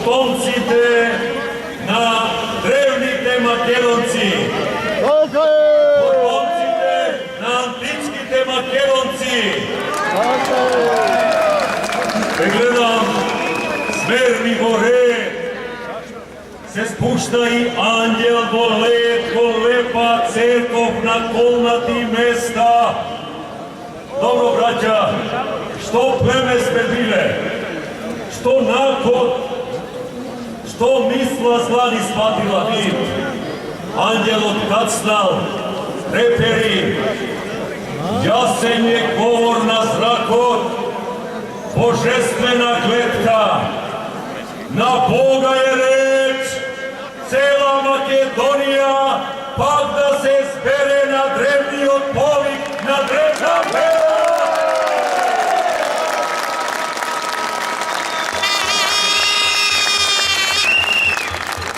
Потомците на древните македонци. Потомците на античките македонци. Гледам, смерни горе, се спушта и ангел во лепа церков на колнати места. Добро, браќа, што племе сме биле, што народ, што мисла зла ни сватила вид. Ангелот кацнал, репери, јасен е говор на зракот, божествена гледка, на Бога е реч, цела Македонија пак да се збере на древниот повик, на древна вера.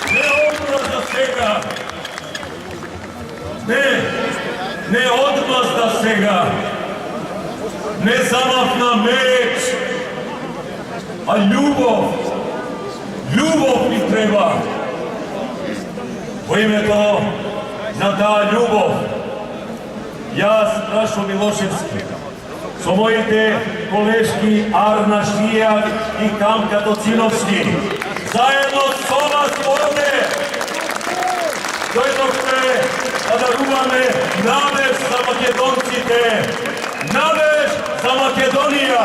Не одмазда сега, не одмазда сега, не замахна меч, а љубов ни треба. Во името на таа љубов, јас, Рашо Милошевски, со моите колешки Арна Шијак и Камка Тоциновски, заедно со вас овде, дојдовме да даруваме надеж за македонците, надеж за Македонија.